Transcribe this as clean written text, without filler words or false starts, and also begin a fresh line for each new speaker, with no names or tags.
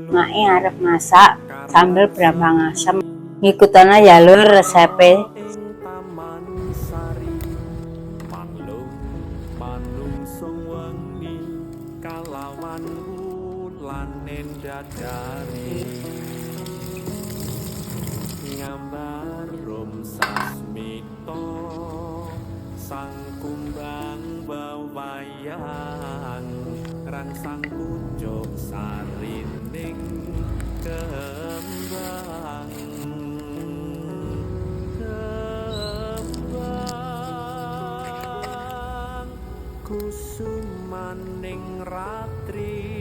Mae arep masak sambel brambang asem. Ngikutana ya lur resepe.
Manlung manungsung wengi kalawan wulan dadari ngambar rum sasmito sang kumbang bebayang rangsang pucuk sarining kembang kusumaning ratri